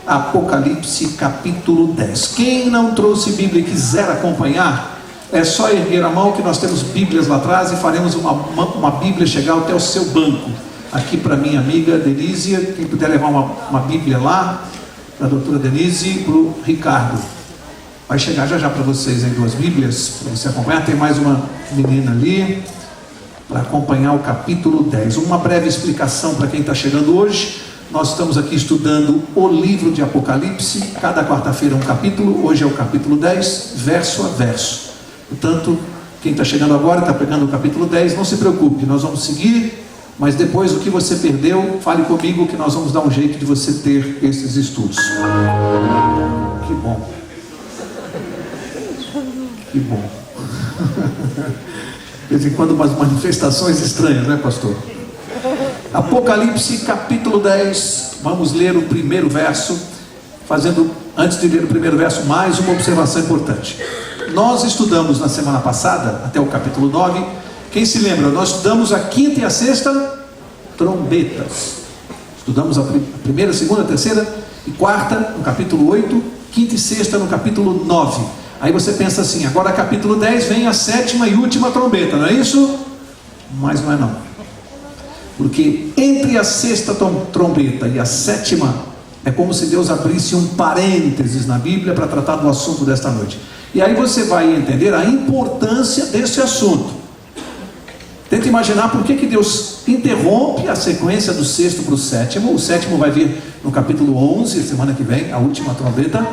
Apocalipse capítulo 10. Quem não trouxe Bíblia e quiser acompanhar, é só erguer a mão que nós temos Bíblias lá atrás e faremos uma Bíblia chegar até o seu banco. Aqui para minha amiga Denise, quem puder levar uma Bíblia lá, para a doutora Denise e para o Ricardo. Vai chegar já para vocês aí 2 Bíblias, para você acompanhar. Tem mais uma menina ali, para acompanhar o capítulo 10. Uma breve explicação para quem está chegando hoje. Nós estamos aqui estudando o livro de Apocalipse. Cada quarta-feira um capítulo. Hoje é o capítulo 10, verso a verso. Portanto, quem está chegando agora, está pegando o capítulo 10, não se preocupe, nós vamos seguir. Mas depois, o que você perdeu, fale comigo que nós vamos dar um jeito de você ter esses estudos. Que bom. Que bom. De vez em quando umas manifestações estranhas, né, pastor? Apocalipse capítulo 10. Vamos ler o primeiro verso. Antes de ler o primeiro verso, mais uma observação importante. Nós estudamos na semana passada, até o capítulo 9. Quem se lembra? Nós estudamos a quinta e a sexta trombetas. Estudamos a primeira, segunda, terceira e quarta no capítulo 8, quinta e sexta no capítulo 9. Aí você pensa assim, agora capítulo 10 vem a sétima e última trombeta, não é isso? Mas não é não. Porque entre a sexta trombeta e a sétima, é como se Deus abrisse um parênteses na Bíblia para tratar do assunto desta noite. E aí você vai entender a importância desse assunto. Tenta imaginar por que Deus interrompe a sequência do sexto para o sétimo. O sétimo vai vir no capítulo 11, semana que vem, a última trombeta.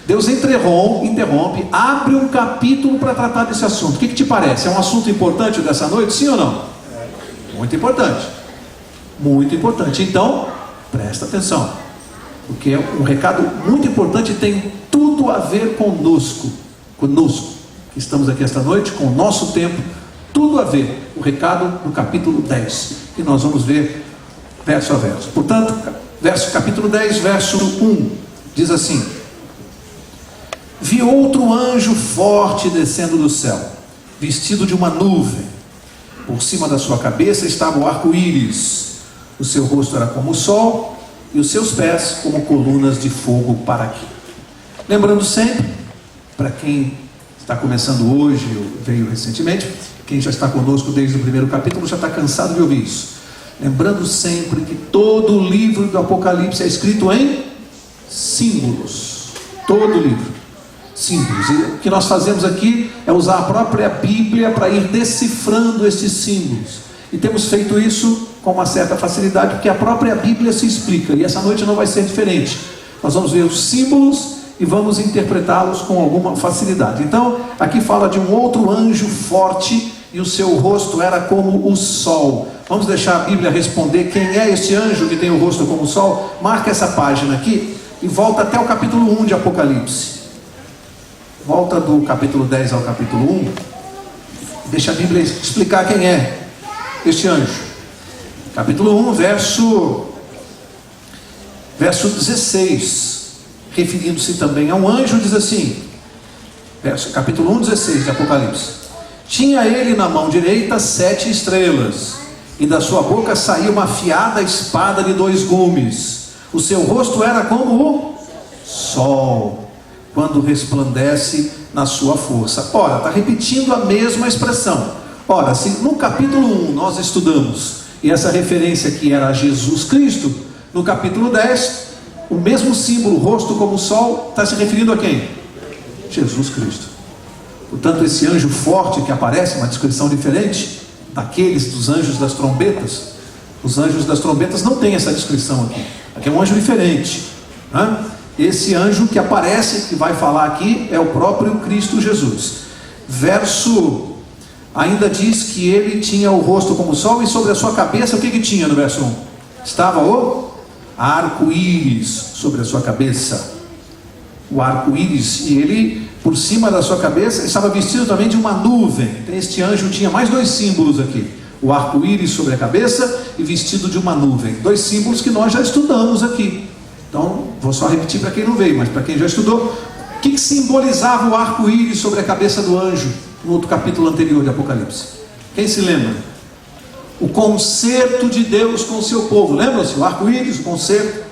Deus interrompe, abre um capítulo para tratar desse assunto. O que te parece? É um assunto importante dessa noite, sim ou não? Muito importante. Muito importante. Então, presta atenção. Porque é um recado muito importante e tem tudo a ver conosco, que estamos aqui esta noite, com o nosso tempo, tudo a ver. O recado no capítulo 10, que nós vamos ver verso a verso. Portanto, capítulo 10, verso 1, diz assim: Vi outro anjo forte descendo do céu, vestido de uma nuvem. Por cima da sua cabeça estava o arco-íris. O seu rosto era como o sol, e os seus pés como colunas de fogo para aqui. Lembrando sempre, para quem está começando hoje ou veio recentemente, quem já está conosco desde o primeiro capítulo já está cansado de ouvir isso. Lembrando sempre que todo o livro do Apocalipse é escrito em símbolos. Todo o livro, símbolos. E o que nós fazemos aqui é usar a própria Bíblia para ir decifrando esses símbolos. E temos feito isso com uma certa facilidade, porque a própria Bíblia se explica. E essa noite não vai ser diferente. Nós vamos ver os símbolos e vamos interpretá-los com alguma facilidade. Então, aqui fala de um outro anjo forte, e o seu rosto era como o sol. Vamos deixar a Bíblia responder quem é esse anjo que tem o rosto como o sol. Marca essa página aqui e volta até o capítulo 1 de Apocalipse. Volta do capítulo 10 ao capítulo 1. Deixa a Bíblia explicar quem é este anjo. Capítulo 1, verso 16, referindo-se também a um anjo, diz assim, capítulo 1, 16 de Apocalipse: Tinha ele na mão direita 7 estrelas, e da sua boca saía uma afiada espada de 2 gumes. O seu rosto era como o sol, quando resplandece na sua força. Ora, está repetindo a mesma expressão. Ora, se no capítulo 1 nós estudamos, e essa referência aqui era a Jesus Cristo, no capítulo 10, o mesmo símbolo, rosto como o sol, está se referindo a quem? Jesus Cristo. Portanto, esse anjo forte que aparece, uma descrição diferente daqueles dos anjos das trombetas. Os anjos das trombetas não têm essa descrição aqui. Aqui é um anjo diferente, né? Esse anjo que aparece, que vai falar aqui, é o próprio Cristo Jesus. Verso ainda diz que ele tinha o rosto como o sol, e sobre a sua cabeça, o que tinha no verso 1? Estava o arco-íris sobre a sua cabeça. O arco-íris, e ele, por cima da sua cabeça, estava vestido também de uma nuvem. Este anjo tinha mais 2 símbolos aqui: o arco-íris sobre a cabeça e vestido de uma nuvem. 2 símbolos que nós já estudamos aqui. Então, vou só repetir para quem não veio, mas para quem já estudou. O que simbolizava o arco-íris sobre a cabeça do anjo no outro capítulo anterior de Apocalipse? Quem se lembra? O concerto de Deus com o seu povo. Lembram-se? O arco-íris, o concerto.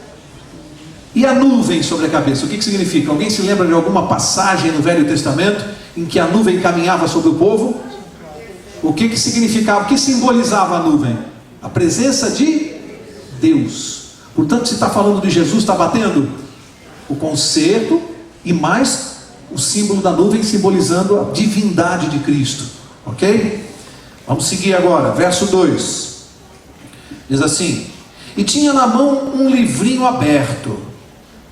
E a nuvem sobre a cabeça, o que significa? Alguém se lembra de alguma passagem no Velho Testamento em que a nuvem caminhava sobre o povo? O que significava, o que simbolizava a nuvem? A presença de Deus. Portanto, se está falando de Jesus, está batendo o conceito e mais o símbolo da nuvem simbolizando a divindade de Cristo. Ok? Vamos seguir agora, verso 2. Diz assim: e tinha na mão um livrinho aberto,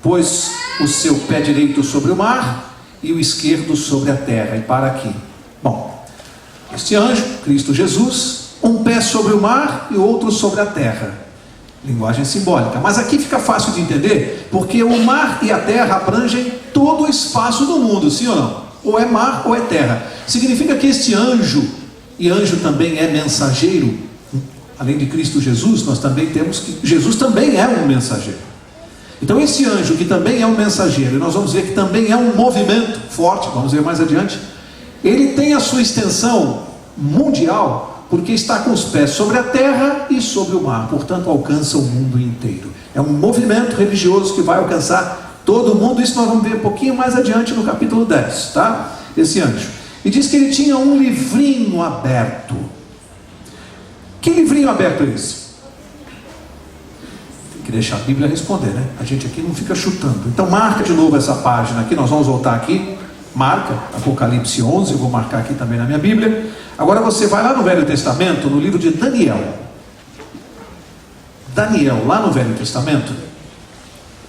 pôs o seu pé direito sobre o mar e o esquerdo sobre a terra. E para aqui. Bom, este anjo, Cristo Jesus, um pé sobre o mar e outro sobre a terra. Linguagem simbólica. Mas aqui fica fácil de entender, porque o mar e a terra abrangem todo o espaço do mundo, sim ou não? Ou é mar ou é terra. Significa que este anjo, e anjo também é mensageiro, além de Cristo Jesus, nós também temos que Jesus também é um mensageiro. Então esse anjo que também é um mensageiro, e nós vamos ver que também é um movimento forte, vamos ver mais adiante, ele tem a sua extensão mundial, porque está com os pés sobre a terra e sobre o mar, portanto alcança o mundo inteiro. É um movimento religioso que vai alcançar todo o mundo. Isso nós vamos ver um pouquinho mais adiante no capítulo 10, tá? Esse anjo. E diz que ele tinha um livrinho aberto. Que livrinho aberto é esse? Tem que deixar a Bíblia responder, né? A gente aqui não fica chutando. Então marca de novo essa página aqui, nós vamos voltar aqui. Marca, Apocalipse 11, eu vou marcar aqui também na minha Bíblia. Agora você vai lá no Velho Testamento, no livro de Daniel. Daniel, lá no Velho Testamento.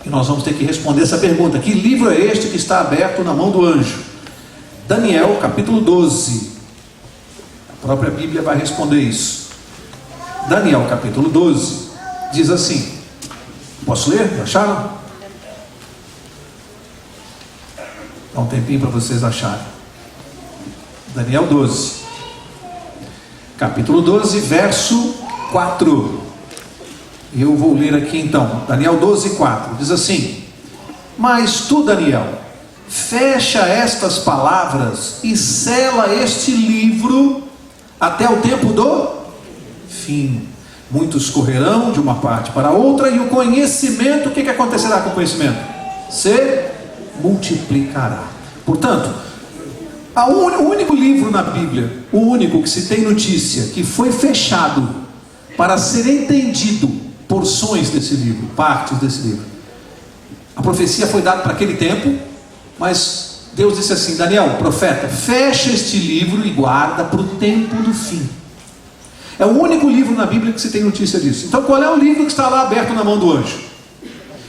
E nós vamos ter que responder essa pergunta: que livro é este que está aberto na mão do anjo? Daniel, capítulo 12. A própria Bíblia vai responder isso. Daniel, capítulo 12, diz assim. Posso ler? Acharam? Dá um tempinho para vocês acharem. Daniel 12, capítulo 12, verso 4. Eu vou ler aqui então. Daniel 12, 4. Diz assim: mas tu, Daniel, fecha estas palavras e sela este livro até o tempo do fim. Muitos correrão de uma parte para outra, e o conhecimento, o que acontecerá com o conhecimento? Se multiplicará. Portanto, o único livro na Bíblia, o único que se tem notícia que foi fechado para ser entendido, porções desse livro, partes desse livro. A profecia foi dada para aquele tempo, mas Deus disse assim: Daniel, profeta, fecha este livro e guarda para o tempo do fim. É o único livro na Bíblia que se tem notícia disso. Então qual é o livro que está lá aberto na mão do anjo,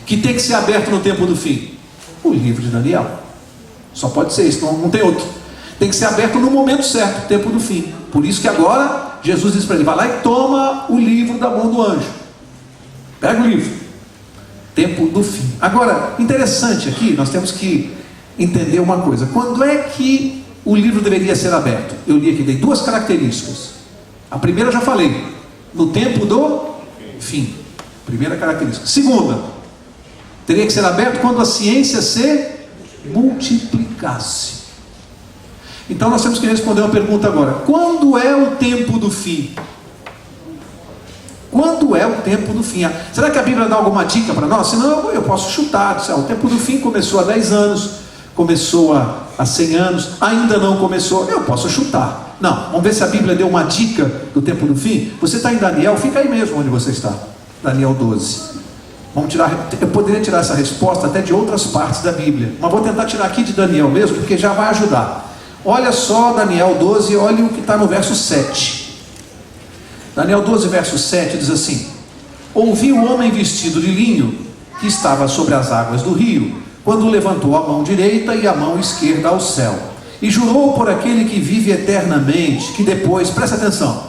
que tem que ser aberto no tempo do fim? O livro de Daniel. Só pode ser isso, não tem outro. Tem que ser aberto no momento certo, o tempo do fim. Por isso que agora Jesus diz para ele: vai lá e toma o livro da mão do anjo. Pega o livro. Tempo do fim. Agora, interessante aqui, nós temos que entender uma coisa. Quando é que o livro deveria ser aberto? Eu li aqui, dei duas características. A primeira eu já falei, no tempo do fim. Primeira característica. Segunda, teria que ser aberto quando a ciência se multiplicasse. Então nós temos que responder uma pergunta agora: quando é o tempo do fim? Quando é o tempo do fim? Será que a Bíblia dá alguma dica para nós? Senão eu posso chutar. O tempo do fim começou há 10 anos, começou há 100 anos, ainda não começou. Eu posso chutar. Não, vamos ver se a Bíblia deu uma dica do tempo do fim. Você está em Daniel, fica aí mesmo onde você está. Daniel 12. Vamos tirar, eu poderia tirar essa resposta até de outras partes da Bíblia, mas vou tentar tirar aqui de Daniel mesmo, porque já vai ajudar. Olha só Daniel 12, olha o que está no verso 7. Daniel 12, verso 7 diz assim: ouvi o homem vestido de linho que estava sobre as águas do rio, quando levantou a mão direita e a mão esquerda ao céu, e jurou por aquele que vive eternamente, que depois, presta atenção,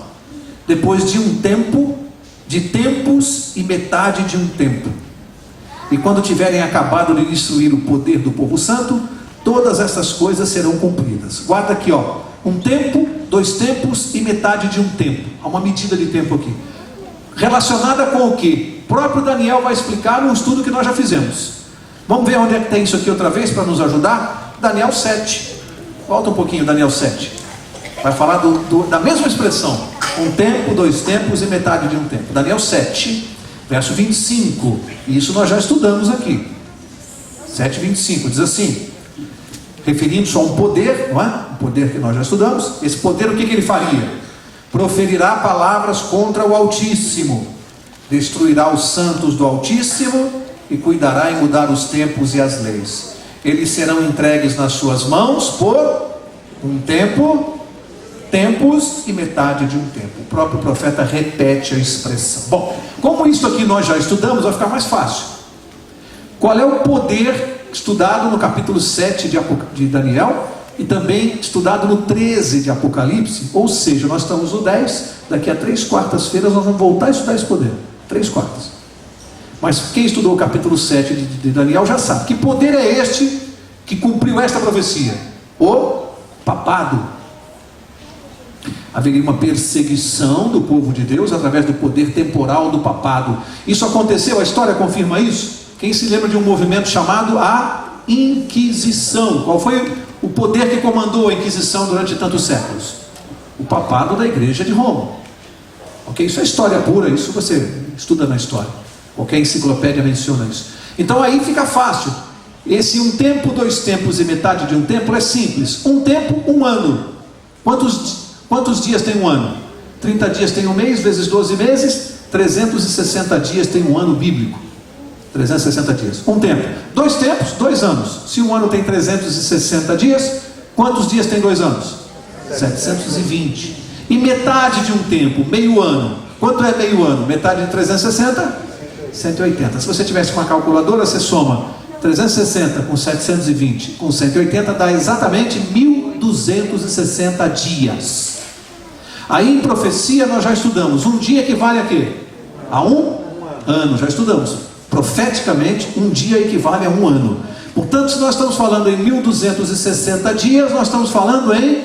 depois de um tempo, de tempos e metade de um tempo, e quando tiverem acabado de destruir o poder do povo santo, todas essas coisas serão cumpridas. Guarda aqui, ó, um tempo, 2 tempos e metade de um tempo. Há uma medida de tempo aqui, relacionada com o que? O próprio Daniel vai explicar no estudo que nós já fizemos. Vamos ver onde é que tem isso aqui outra vez para nos ajudar? Daniel 7. Volta um pouquinho, Daniel 7. Vai falar da mesma expressão: um tempo, 2 tempos e metade de um tempo. Daniel 7, verso 25. E isso nós já estudamos aqui. 7:25, diz assim, referindo-se a um poder, não é? Um poder que nós já estudamos. Esse poder, o que ele faria? Proferirá palavras contra o Altíssimo, destruirá os santos do Altíssimo e cuidará em mudar os tempos e as leis. Eles serão entregues nas suas mãos por um tempo, tempos e metade de um tempo. O próprio profeta repete a expressão. Bom, como isso aqui nós já estudamos, vai ficar mais fácil. Qual é o poder estudado no capítulo 7 de Daniel e também estudado no 13 de Apocalipse? Ou seja, nós estamos no 10, daqui a 3 quartas-feiras nós vamos voltar a estudar esse poder. 3 quartas. Mas quem estudou o capítulo 7 de Daniel já sabe. Que poder é este que cumpriu esta profecia? O papado. Haveria uma perseguição do povo de Deus através do poder temporal do papado. Isso aconteceu, a história confirma isso. Quem se lembra de um movimento chamado a Inquisição? Qual foi o poder que comandou a Inquisição durante tantos séculos? O papado da Igreja de Roma. Ok? Isso é história pura, isso você estuda na história. Qualquer enciclopédia menciona isso. Então aí fica fácil. Esse um tempo, 2 tempos e metade de um tempo é simples. Um tempo, 1 ano. Quantos dias tem um ano? 30 dias tem um mês, vezes 12 meses. 360 dias tem um ano bíblico. 360 dias. Um tempo. 2 tempos, 2 anos. Se um ano tem 360 dias, quantos dias tem 2 anos? 720. E metade de um tempo, meio ano. Quanto é meio ano? Metade de 360? 180. Se você tivesse uma calculadora, você soma 360 com 720 com 180, dá exatamente 1260 dias. Aí em profecia nós já estudamos. Um dia equivale a quê? A um ano. Já estudamos. Profeticamente, um dia equivale a 1 ano. Portanto, se nós estamos falando em 1260 dias, nós estamos falando em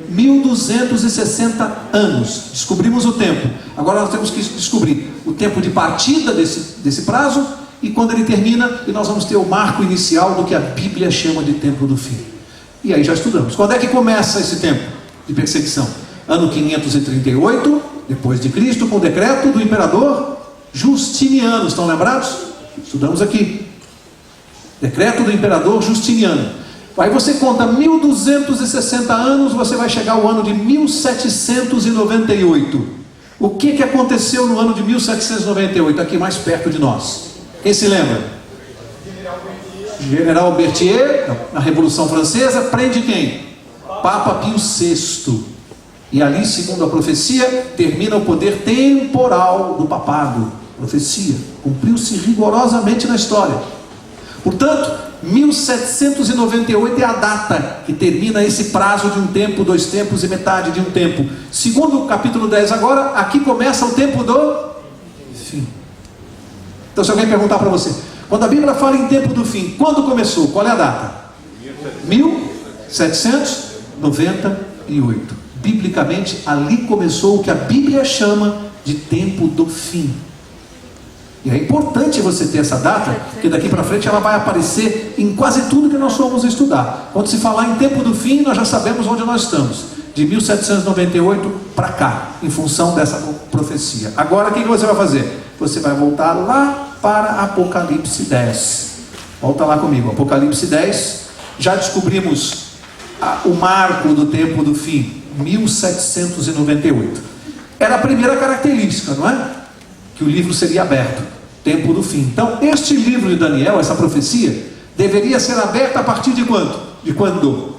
1260 anos. Descobrimos o tempo. Agora nós temos que descobrir o tempo de partida desse prazo e quando ele termina, e nós vamos ter o marco inicial do que a Bíblia chama de tempo do fim. E aí já estudamos. Quando é que começa esse tempo de perseguição? Ano 538 depois de Cristo, com o decreto do imperador Justiniano. Estão lembrados? Estudamos aqui. Decreto do imperador Justiniano. Aí você conta 1260 anos, você vai chegar ao ano de 1798. O que aconteceu no ano de 1798, aqui mais perto de nós? Quem se lembra? General Berthier, na Revolução Francesa, prende quem? Papa Pio VI. E ali, segundo a profecia, termina o poder temporal do papado. Profecia. Cumpriu-se rigorosamente na história. Portanto, 1798 é a data que termina esse prazo de um tempo, 2 tempos e metade de um tempo. Segundo o capítulo 10 agora, aqui começa o tempo do fim. Então se alguém perguntar para você, quando a Bíblia fala em tempo do fim, quando começou? Qual é a data? 1798. Biblicamente, ali começou o que a Bíblia chama de tempo do fim. E é importante você ter essa data, porque daqui para frente ela vai aparecer em quase tudo que nós formos estudar. Quando se falar em tempo do fim, nós já sabemos onde nós estamos. De 1798 para cá, em função dessa profecia. Agora o que você vai fazer? Você vai voltar lá para Apocalipse 10. Volta lá comigo, Apocalipse 10. Já descobrimos o marco do tempo do fim, 1798. Era a primeira característica, não é? Que o livro seria aberto, tempo do fim. Então, este livro de Daniel, essa profecia, deveria ser aberta a partir de quando? De quando?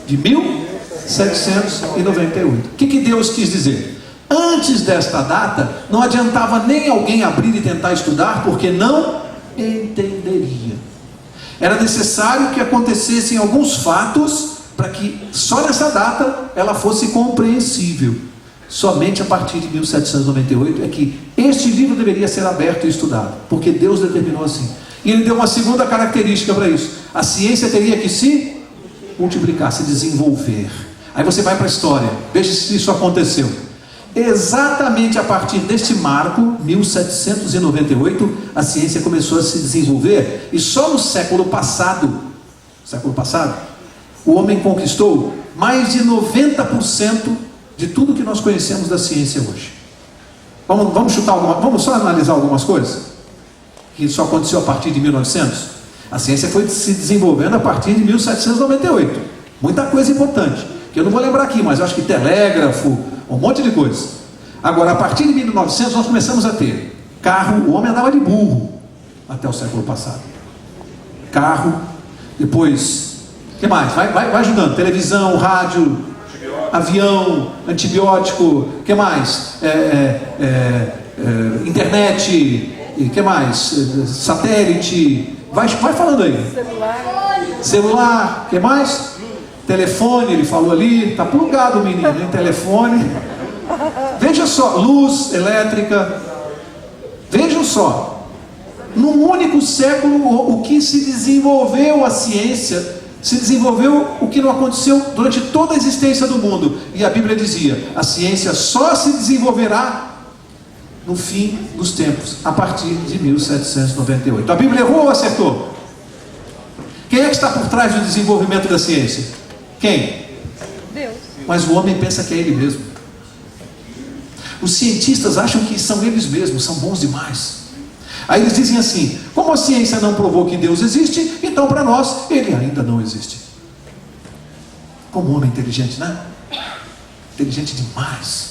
De 1798. O que Deus quis dizer? Antes desta data, não adiantava nem alguém abrir e tentar estudar, porque não entenderia. Era necessário que acontecessem alguns fatos, para que só nessa data ela fosse compreensível. Somente a partir de 1798 é que este livro deveria ser aberto e estudado, porque Deus determinou assim. E Ele deu uma segunda característica para isso: a ciência teria que se multiplicar, se desenvolver. Aí você vai para a história, veja se isso aconteceu. Exatamente a partir deste marco, 1798, a ciência começou a se desenvolver, e só no século passado, o homem conquistou mais de 90% de tudo que nós conhecemos da ciência hoje. Vamos chutar vamos só analisar algumas coisas. que isso aconteceu a partir de 1900? A ciência foi se desenvolvendo a partir de 1798. Muita coisa importante, que eu não vou lembrar aqui, mas eu acho que telégrafo, um monte de coisa. Agora, a partir de 1900, nós começamos a ter carro. O homem andava de burro até o século passado. Carro, depois, o que mais? Vai ajudando. Televisão, rádio, avião, antibiótico, o que mais? Internet, o que mais? Satélite, vai falando aí. Celular, o que mais? Telefone, ele falou ali, está plugado o menino, em telefone. Veja só, luz elétrica. Vejam só, num único século, o que se desenvolveu a ciência, se desenvolveu o que não aconteceu durante toda a existência do mundo. E a Bíblia dizia, a ciência só se desenvolverá no fim dos tempos, a partir de 1798. A Bíblia errou ou acertou? Quem é que está por trás do desenvolvimento da ciência? Quem? Deus. Mas o homem pensa que é ele mesmo. Os cientistas acham que são eles mesmos, são bons demais. Aí eles dizem assim, como a ciência não provou que Deus existe, então para nós ele ainda não existe. Como homem inteligente, né? Inteligente demais.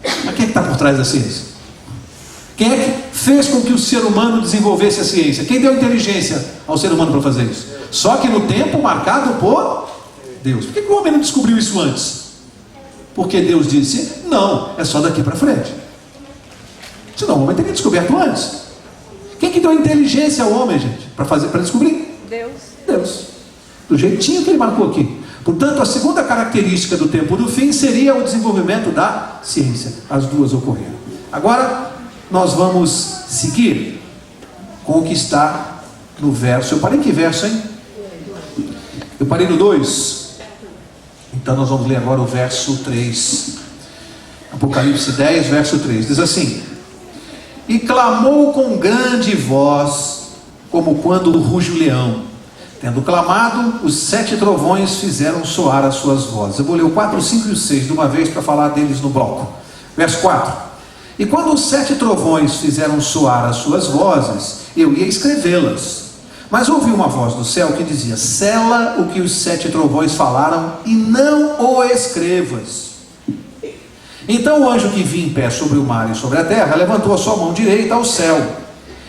Mas quem é que está por trás da ciência? Quem é que fez com que o ser humano desenvolvesse a ciência? Quem deu inteligência ao ser humano para fazer isso? Só que no tempo marcado por Deus. Por que o homem não descobriu isso antes? Porque Deus disse, não, é só daqui para frente. Senão o homem teria descoberto antes. Quem que deu inteligência ao homem, gente? Para descobrir? Deus. Deus. Do jeitinho que ele marcou aqui. Portanto, a segunda característica do tempo do fim seria o desenvolvimento da ciência. As duas ocorreram. Agora, nós vamos seguir com o que está no verso. Eu parei em que verso, hein? Eu parei no 2. Então nós vamos ler agora o verso 3. Apocalipse 10, verso 3. Diz assim: e clamou com grande voz, como quando ruge o leão. Tendo clamado, os 7 trovões fizeram soar as suas vozes. Eu vou ler o 4, o 5 e o 6 de uma vez para falar deles no bloco. Verso 4. E quando os 7 trovões fizeram soar as suas vozes, eu ia escrevê-las. Mas ouvi uma voz do céu que dizia: sela o que os 7 trovões falaram e não o escrevas. Então o anjo que vinha em pé sobre o mar e sobre a terra levantou a sua mão direita ao céu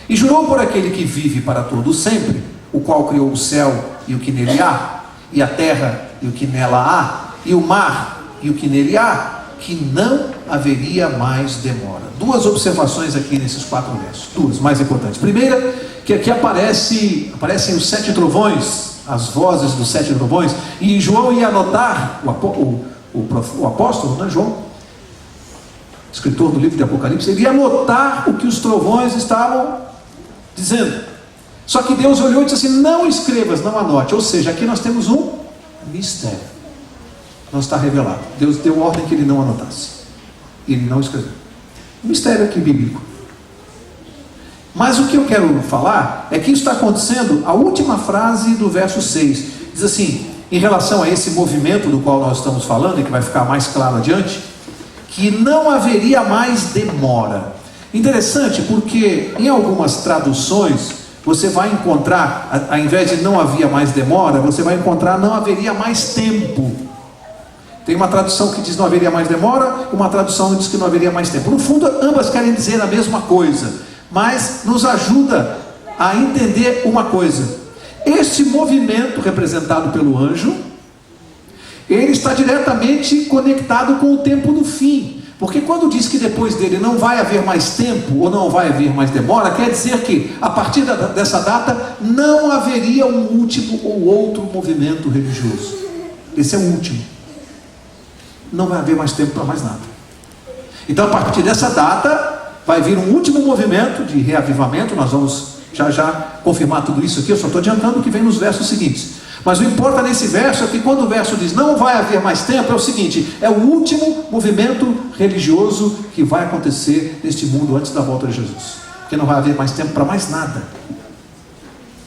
e jurou por aquele que vive para todo sempre, o qual criou o céu e o que nele há, e a terra e o que nela há, e o mar e o que nele há, que não haveria mais demora. 2 observações aqui nesses 4 versos, 2 mais importantes. Primeira, que aqui aparecem os 7 trovões, as vozes dos 7 trovões, e João ia anotar, o apóstolo, né, João, escritor do livro de Apocalipse, ele ia anotar o que os trovões estavam dizendo. Só que Deus olhou e disse assim: não escrevas, não anote. Ou seja, aqui nós temos um mistério. Não está revelado. Deus deu ordem que ele não anotasse. E ele não escreveu. Um mistério aqui bíblico. Mas o que eu quero falar é que isso está acontecendo, a última frase do verso 6. Diz assim, em relação a esse movimento do qual nós estamos falando, e que vai ficar mais claro adiante, que não haveria mais demora. Interessante, porque em algumas traduções você vai encontrar, ao invés de não havia mais demora, você vai encontrar não haveria mais tempo. Tem uma tradução que diz não haveria mais demora, uma tradução que diz que não haveria mais tempo. No fundo, ambas querem dizer a mesma coisa, mas nos ajuda a entender uma coisa. Este movimento representado pelo anjo, ele está diretamente conectado com o tempo do fim. Porque quando diz que depois dele não vai haver mais tempo, ou não vai haver mais demora, quer dizer que a partir dessa data não haveria um último ou outro movimento religioso. Esse é o último. Não vai haver mais tempo para mais nada. Então a partir dessa data vai vir um último movimento de reavivamento. Nós vamos já confirmar tudo isso aqui. Eu só estou adiantando o que vem nos versos seguintes. Mas o que importa nesse verso é que quando o verso diz não vai haver mais tempo, é o seguinte: é o último movimento religioso que vai acontecer neste mundo antes da volta de Jesus. Porque não vai haver mais tempo para mais nada.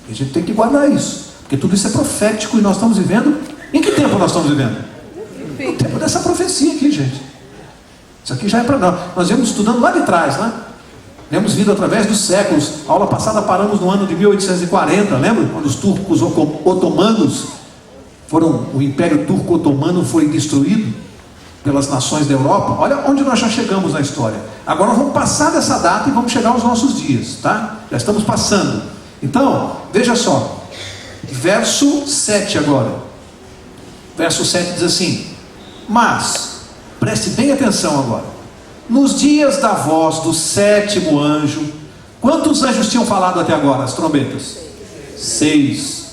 E a gente tem que guardar isso, porque tudo isso é profético e nós estamos vivendo. Em que tempo nós estamos vivendo? No tempo dessa profecia aqui, gente. Isso aqui já é para nós. Nós viemos estudando lá de trás, né? Temos vindo através dos séculos. A aula passada paramos no ano de 1840, lembra? Quando os turcos otomanos o Império Turco Otomano foi destruído pelas nações da Europa. Olha onde nós já chegamos na história. Agora nós vamos passar dessa data e vamos chegar aos nossos dias, tá? Já estamos passando. Então, veja só, verso 7 agora. Verso 7 diz assim: mas, preste bem atenção agora. Nos dias da voz do sétimo anjo, quantos anjos tinham falado até agora, as trombetas? 6.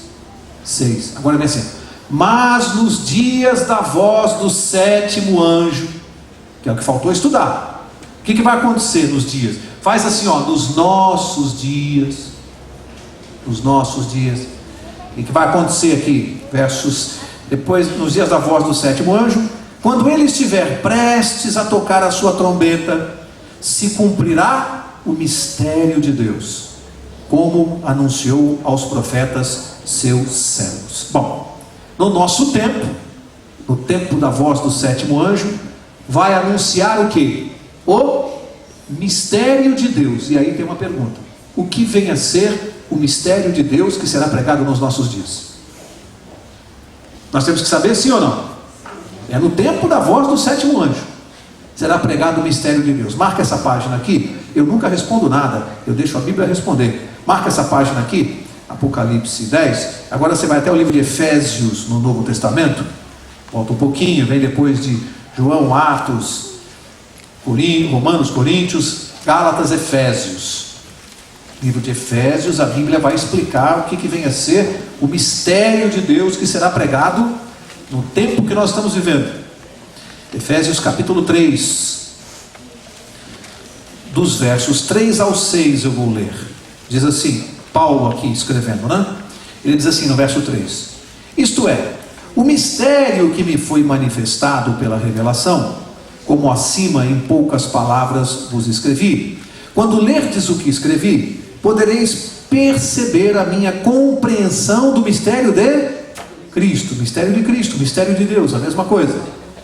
Agora vem assim: mas nos dias da voz do sétimo anjo, que é o que faltou estudar, o que vai acontecer nos dias? Faz assim, ó, nos nossos dias. O que vai acontecer aqui? Depois, nos dias da voz do sétimo anjo, quando ele estiver prestes a tocar a sua trombeta, se cumprirá o mistério de Deus, como anunciou aos profetas seus servos. Bom, no nosso tempo, no tempo da voz do sétimo anjo, vai anunciar o quê? O mistério de Deus. E aí tem uma pergunta: o que vem a ser o mistério de Deus que será pregado nos nossos dias? Nós temos que saber, sim ou não? É no tempo da voz do sétimo anjo será pregado o mistério de Deus. Marca essa página aqui. Eu nunca respondo nada, eu deixo a Bíblia responder. Marca essa página aqui, Apocalipse 10. Agora você vai até o livro de Efésios no Novo Testamento. Volta um pouquinho, vem depois de João, Atos, Romanos, Coríntios, Gálatas, Efésios. Livro de Efésios, a Bíblia vai explicar o que vem a ser o mistério de Deus que será pregado no tempo que nós estamos vivendo. Efésios capítulo 3, dos versos 3 ao 6 eu vou ler. Diz assim, Paulo aqui escrevendo, né? Ele diz assim no verso 3: isto é, o mistério que me foi manifestado pela revelação, como acima em poucas palavras vos escrevi. Quando lerdes o que escrevi, podereis perceber a minha compreensão do mistério de Cristo, mistério de Cristo, mistério de Deus, a mesma coisa.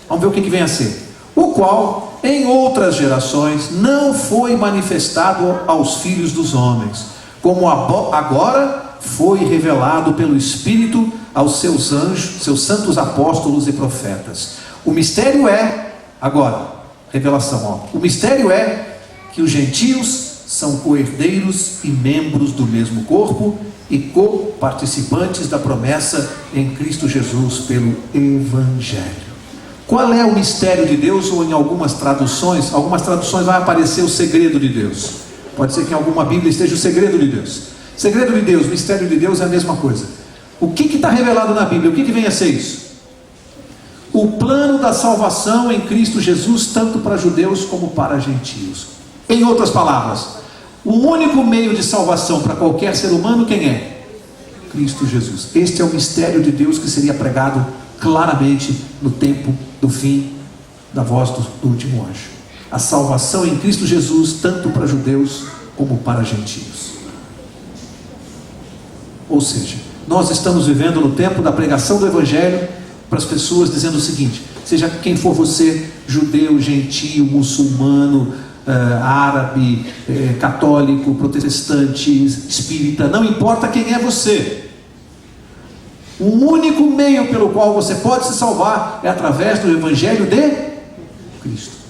Vamos ver o que vem a ser. O qual, em outras gerações, não foi manifestado aos filhos dos homens, como agora foi revelado pelo Espírito aos seus anjos, seus santos apóstolos e profetas. O mistério é, agora, revelação, ó. O mistério é que os gentios são co-herdeiros e membros do mesmo corpo e co-participantes da promessa em Cristo Jesus pelo Evangelho. Qual é o mistério de Deus? Ou em algumas traduções vai aparecer o segredo de Deus. Pode ser que em alguma Bíblia esteja o segredo de Deus. Segredo de Deus, mistério de Deus é a mesma coisa. O que está revelado na Bíblia? O que vem a ser isso? O plano da salvação em Cristo Jesus, tanto para judeus como para gentios. Em outras palavras, o único meio de salvação para qualquer ser humano, quem é? Cristo Jesus. Este é o mistério de Deus que seria pregado claramente no tempo do fim da voz do último anjo. A salvação em Cristo Jesus, tanto para judeus como para gentios. Ou seja, nós estamos vivendo no tempo da pregação do Evangelho para as pessoas, dizendo o seguinte: seja quem for você, judeu, gentio, muçulmano, árabe, católico, protestante, espírita, não importa quem é você, o único meio pelo qual você pode se salvar é através do Evangelho de Cristo.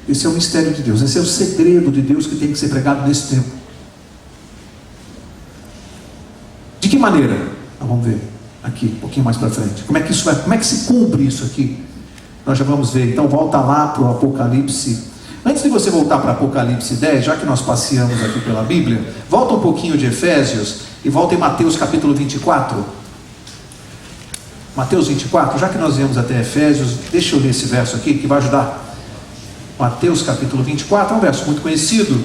Esse é o mistério de Deus, esse é o segredo de Deus que tem que ser pregado nesse tempo. De que maneira? Vamos ver aqui, um pouquinho mais para frente. Como é que se cumpre isso aqui? Nós já vamos ver. Então volta lá para o Apocalipse. Antes de você voltar para Apocalipse 10, já que nós passeamos aqui pela Bíblia, volta um pouquinho de Efésios e volta em Mateus capítulo 24. Mateus 24, já que nós viemos até Efésios, deixa eu ler esse verso aqui que vai ajudar. Mateus capítulo 24, é um verso muito conhecido,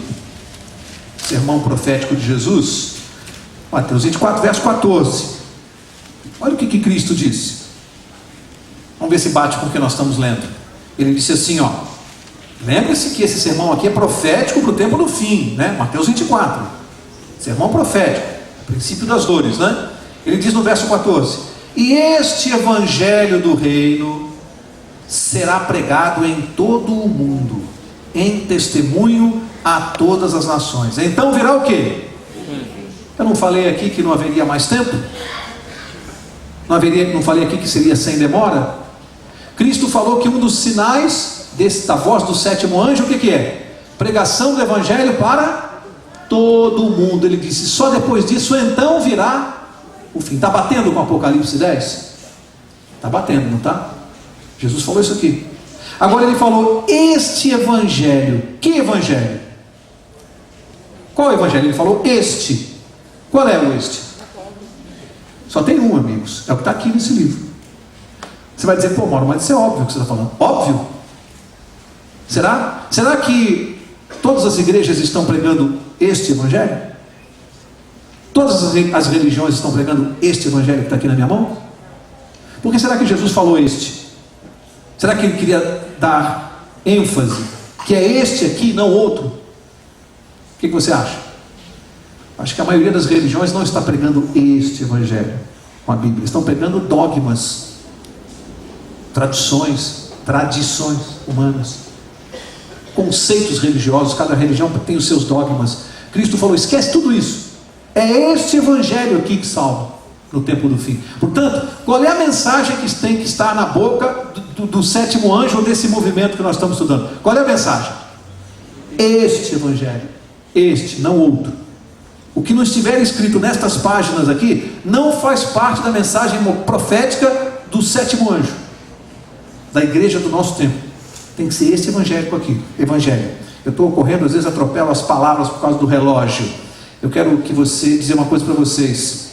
sermão profético de Jesus. Mateus 24, verso 14. Olha o que Cristo disse. Vamos ver se bate com o que nós estamos lendo. Ele disse assim, ó: lembre-se que esse sermão aqui é profético para o tempo do fim, né? Mateus 24, sermão profético, princípio das dores, né? Ele diz no verso 14: e este evangelho do reino será pregado em todo o mundo, em testemunho a todas as nações. Então virá o quê? Eu não falei aqui que não haveria mais tempo? Não falei aqui que seria sem demora? Cristo falou que um dos sinais da voz do sétimo anjo, o que é? Pregação do evangelho para todo mundo. Ele disse, só depois disso então virá o fim. Está batendo com Apocalipse 10? Está batendo, não está? Jesus falou isso aqui. Agora ele falou, este evangelho. Que evangelho? Qual evangelho? Ele falou, este. Qual é o este? Só tem um, amigos. É o que está aqui nesse livro. Você vai dizer, pô, Mauro, mas isso é óbvio que você está falando. Óbvio? Será? Será que todas as igrejas estão pregando este evangelho? Todas as religiões estão pregando este evangelho que está aqui na minha mão? Por que será que Jesus falou este? Será que ele queria dar ênfase que é este aqui, não outro? O que você acha? Acho que a maioria das religiões não está pregando este evangelho com a Bíblia. Estão pregando dogmas, tradições humanas, conceitos religiosos. Cada religião tem os seus dogmas. Cristo falou, esquece tudo isso. É este evangelho aqui que salva no tempo do fim. Portanto, qual é a mensagem que tem que estar na boca do sétimo anjo, ou desse movimento que nós estamos estudando? Qual é a mensagem? Este evangelho. Este, não outro. O que não estiver escrito nestas páginas aqui não faz parte da mensagem profética do sétimo anjo, da igreja do nosso tempo. Tem que ser esse evangélico aqui. Evangelho. Eu estou correndo, às vezes atropelo as palavras por causa do relógio. Eu quero dizer uma coisa para vocês.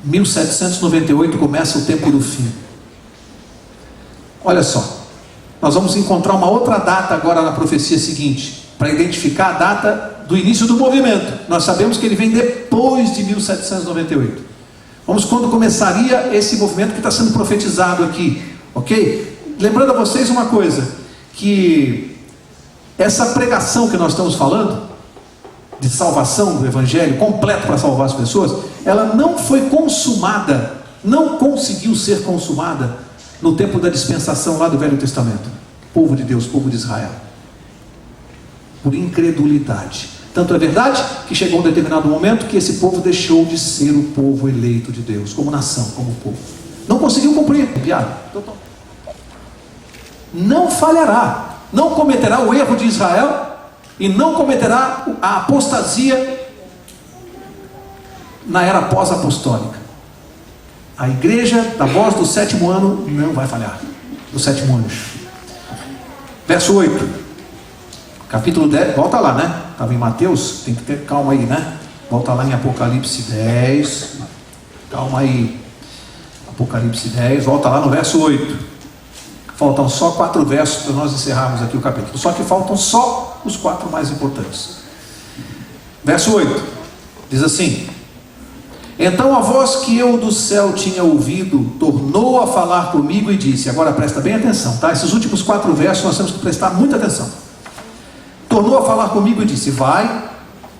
1798 começa o tempo do fim. Olha só, nós vamos encontrar uma outra data agora na profecia seguinte, para identificar a data do início do movimento. Nós sabemos que ele vem depois de 1798. Vamos quando começaria esse movimento que está sendo profetizado aqui, ok? Lembrando a vocês uma coisa, que essa pregação que nós estamos falando, de salvação do evangelho, completo para salvar as pessoas, ela não foi consumada, não conseguiu ser consumada no tempo da dispensação lá do Velho Testamento. Povo de Deus, povo de Israel. Por incredulidade. Tanto é verdade que chegou um determinado momento que esse povo deixou de ser o povo eleito de Deus, como nação, como povo. Não conseguiu cumprir. Não falhará, não cometerá o erro de Israel e não cometerá a apostasia na era pós-apostólica. A igreja da voz do sétimo ano não vai falhar, do sétimo anjo. Verso 8, capítulo 10, volta lá, né? Estava em Mateus, tem que ter calma aí, né? Volta lá em Apocalipse 10, calma aí. Apocalipse 10, volta lá no verso 8. Faltam só 4 versos para nós encerrarmos aqui o capítulo. Só que faltam só os 4 mais importantes. Verso 8 diz assim: então a voz que eu do céu tinha ouvido tornou a falar comigo e disse. Agora presta bem atenção, tá? Esses últimos 4 versos nós temos que prestar muita atenção. Tornou a falar comigo e disse: vai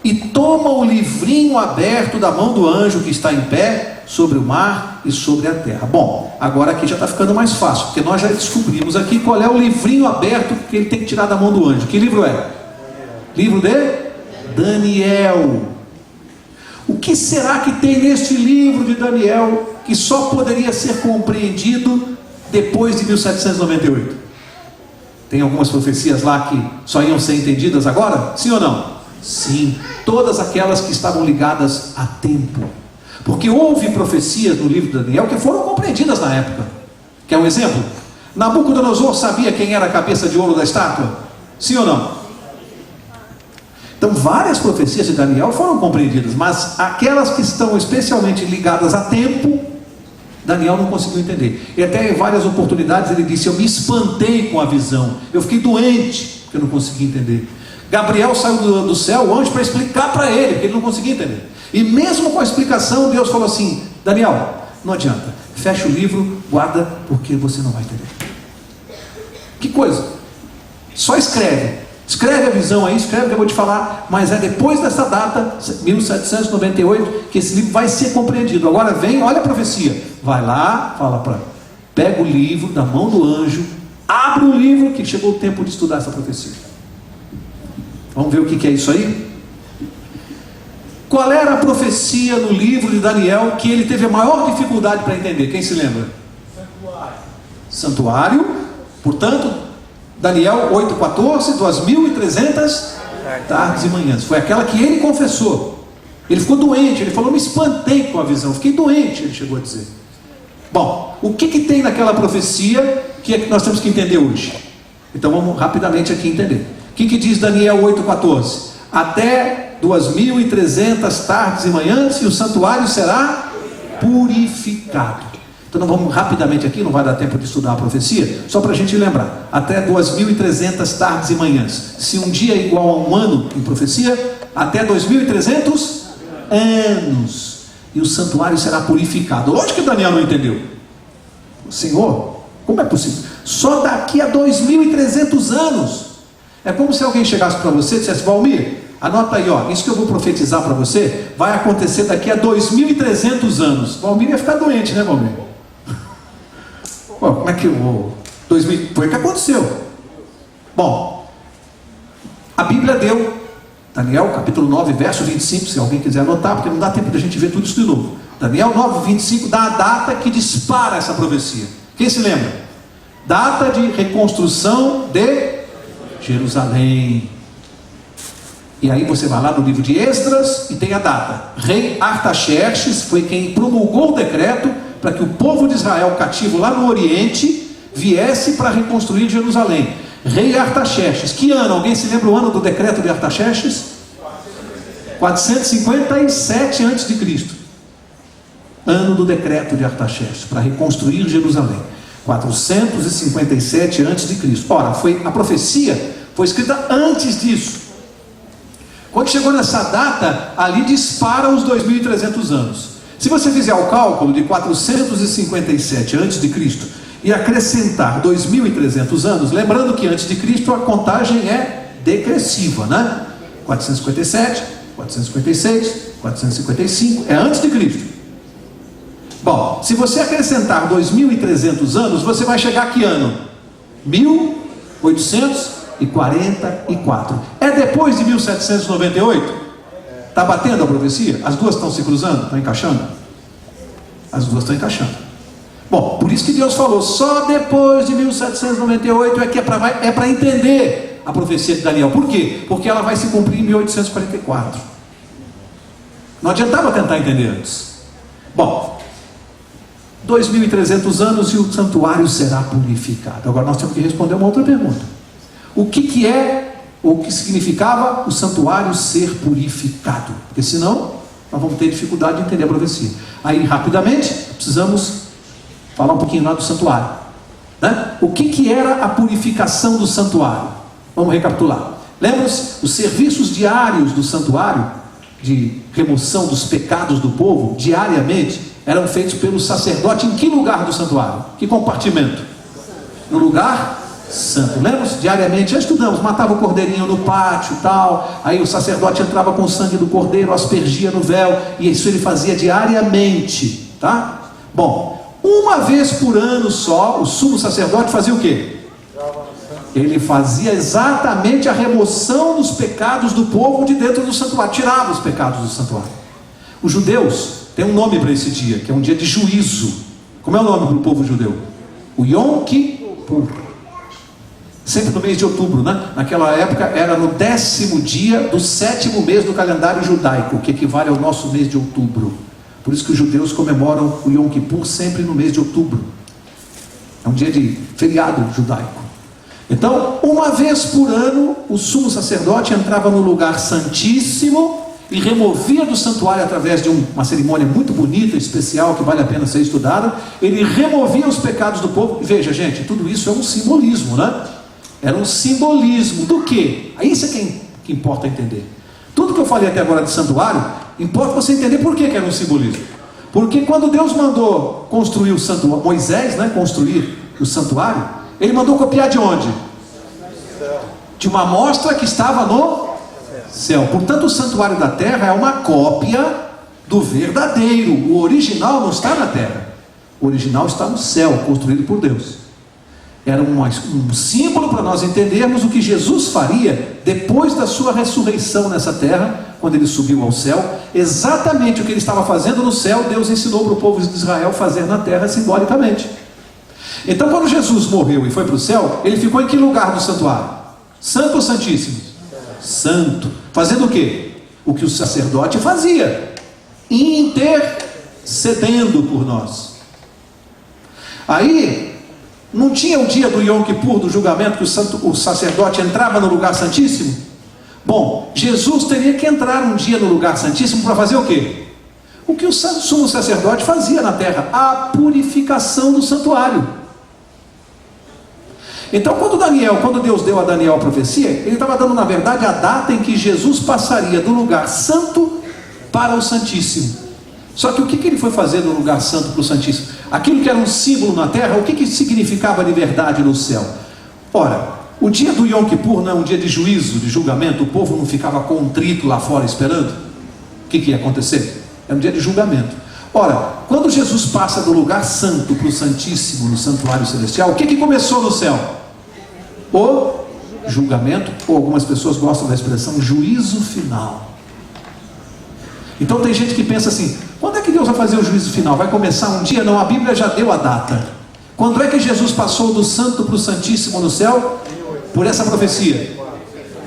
e toma o livrinho aberto da mão do anjo que está em pé sobre o mar e sobre a terra. Bom, agora aqui já está ficando mais fácil, porque nós já descobrimos aqui qual é o livrinho aberto que ele tem que tirar da mão do anjo. Que livro é? Livro de Daniel. O que será que tem neste livro de Daniel que só poderia ser compreendido depois de 1798? Tem algumas profecias lá que só iam ser entendidas agora? Sim ou não? Sim, todas aquelas que estavam ligadas a tempo. Porque houve profecias no livro de Daniel que foram compreendidas na época. Quer um exemplo? Nabucodonosor sabia quem era a cabeça de ouro da estátua? Sim ou não? Então várias profecias de Daniel foram compreendidas, mas aquelas que estão especialmente ligadas a tempo, Daniel não conseguiu entender. E até em várias oportunidades ele disse: eu me espantei com a visão, eu fiquei doente porque eu não consegui entender. Gabriel saiu do céu, o anjo, para explicar para ele, porque ele não conseguia entender. E mesmo com a explicação, Deus falou assim: Daniel, não adianta, fecha o livro, guarda, porque você não vai entender. Que coisa, só escreve a visão aí, escreve que eu vou te falar, mas é depois dessa data, 1798, que esse livro vai ser compreendido. Agora vem, olha a profecia, vai lá, pega o livro da mão do anjo, abre o livro, que chegou o tempo de estudar essa profecia. Vamos ver o que é isso aí? Qual era a profecia no livro de Daniel que ele teve a maior dificuldade para entender? Quem se lembra? Santuário. Portanto, Daniel 8,14, 2.300 tardes e manhãs. Foi aquela que ele confessou. Ele ficou doente, ele falou, me espantei com a visão, fiquei doente, ele chegou a dizer. Bom, o que tem naquela profecia que é que nós temos que entender hoje? Então vamos rapidamente aqui entender. O que diz Daniel 8,14? Até 2.300 tardes e manhãs e o santuário será purificado. Então nós vamos rapidamente aqui, não vai dar tempo de estudar a profecia, só para a gente lembrar. Até 2.300 tardes e manhãs. Se um dia é igual a um ano em profecia, até 2.300 anos. E o santuário será purificado. Lógico que Daniel não entendeu. Senhor, como é possível? Só daqui a 2.300 anos. É como se alguém chegasse para você e dissesse, Valmir, anota aí, ó, isso que eu vou profetizar para você vai acontecer daqui a 2.300 anos. Valmir ia ficar doente, né, Valmir? Pô, como é que eu vou? Foi o que aconteceu. Bom, a Bíblia deu, Daniel capítulo 9, verso 25, se alguém quiser anotar, porque não dá tempo de a gente ver tudo isso de novo. Daniel 9, 25 dá a data que dispara essa profecia. Quem se lembra? Data de reconstrução de Jerusalém. E aí você vai lá no livro de Esdras e tem a data. Rei Artaxerxes foi quem promulgou o decreto para que o povo de Israel cativo lá no Oriente viesse para reconstruir Jerusalém. Rei Artaxerxes. Que ano? Alguém se lembra o ano do decreto de Artaxerxes? 457 a.C. Ano do decreto de Artaxerxes para reconstruir Jerusalém. 457 a.C. Ora, a profecia foi escrita antes disso. Quando chegou nessa data, ali dispara os 2.300 anos. Se você fizer o cálculo de 457 a.C. e acrescentar 2.300 anos, lembrando que antes de Cristo a contagem é decressiva, né? 457, 456, 455, é antes de Cristo. Bom, se você acrescentar 2.300 anos, você vai chegar a que ano? 1844. É depois de 1798? Está batendo a profecia? As duas estão se cruzando? Estão encaixando? As duas estão encaixando. Bom, por isso que Deus falou, só depois de 1798 é que é para entender a profecia de Daniel. Por quê? Porque ela vai se cumprir em 1844. Não adiantava tentar entender antes. Bom, 2.300 anos e o santuário será purificado. Agora nós temos que responder uma outra pergunta. O que é, ou o que significava o santuário ser purificado? Porque senão nós vamos ter dificuldade de entender a profecia. Aí rapidamente precisamos falar um pouquinho lá do santuário, né? O que era a purificação do santuário? Vamos recapitular. Lembra-se? Os serviços diários do santuário, de remoção dos pecados do povo, diariamente, eram feitos pelo sacerdote. Em que lugar do santuário? Que compartimento? No lugar santo. Lembra-se? Diariamente, já estudamos, matava o cordeirinho no pátio e tal, aí o sacerdote entrava com o sangue do cordeiro, aspergia no véu, e isso ele fazia diariamente, tá? Bom, uma vez por ano só, o sumo sacerdote fazia o quê? Ele fazia exatamente a remoção dos pecados do povo de dentro do santuário, tirava os pecados do santuário. Os judeus tem um nome para esse dia, que é um dia de juízo. Como é o nome para o povo judeu? O Yom Kippur. Sempre no mês de outubro, né? Naquela época era no 10º dia do 7º mês do calendário judaico, que equivale ao nosso mês de outubro. Por isso que os judeus comemoram o Yom Kippur sempre no mês de outubro. É um dia de feriado judaico. Então, uma vez por ano, o sumo sacerdote entrava no lugar santíssimo e removia do santuário, através de uma cerimônia muito bonita, especial, que vale a pena ser estudada. Ele removia os pecados do povo. Veja, gente, tudo isso é um simbolismo, né? Era um simbolismo do quê? Isso é que importa entender. Tudo que eu falei até agora de santuário, importa você entender por que era um simbolismo. Porque quando Deus mandou construir o santuário, Moisés, né, construir o santuário, ele mandou copiar de onde? De uma amostra que estava no céu. Portanto, o santuário da terra é uma cópia do verdadeiro. O original não está na terra. O original está no céu, construído por Deus. Era um símbolo para nós entendermos o que Jesus faria depois da sua ressurreição nessa terra, quando ele subiu ao céu. Exatamente o que ele estava fazendo no céu, Deus ensinou para o povo de Israel fazer na terra simbolicamente. Então, quando Jesus morreu e foi para o céu, ele ficou em que lugar do santuário? Santo ou santíssimo? Santo. Fazendo o quê? O que o sacerdote fazia, intercedendo por nós. Aí não tinha o dia do Yom Kippur, do julgamento, que o sacerdote entrava no lugar santíssimo? Bom, Jesus teria que entrar um dia no lugar santíssimo para fazer o quê? O que o sumo sacerdote fazia na terra, a purificação do santuário. Então, quando Deus deu a Daniel a profecia, ele estava dando, na verdade, a data em que Jesus passaria do lugar santo para o santíssimo. Só que o que ele foi fazer no lugar santo para o santíssimo? Aquilo que era um símbolo na terra, o que significava de verdade no céu? Ora, o dia do Yom Kippur não é um dia de juízo, de julgamento. O povo não ficava contrito lá fora esperando? O que ia acontecer? É um dia de julgamento. Ora, quando Jesus passa do lugar santo para o santíssimo, no santuário celestial, o que começou no céu? O julgamento, ou algumas pessoas gostam da expressão juízo final. Então tem gente que pensa assim: quando é que Deus vai fazer o juízo final? Vai começar um dia? Não, a Bíblia já deu a data. Quando é que Jesus passou do santo para o santíssimo no céu? Por essa profecia.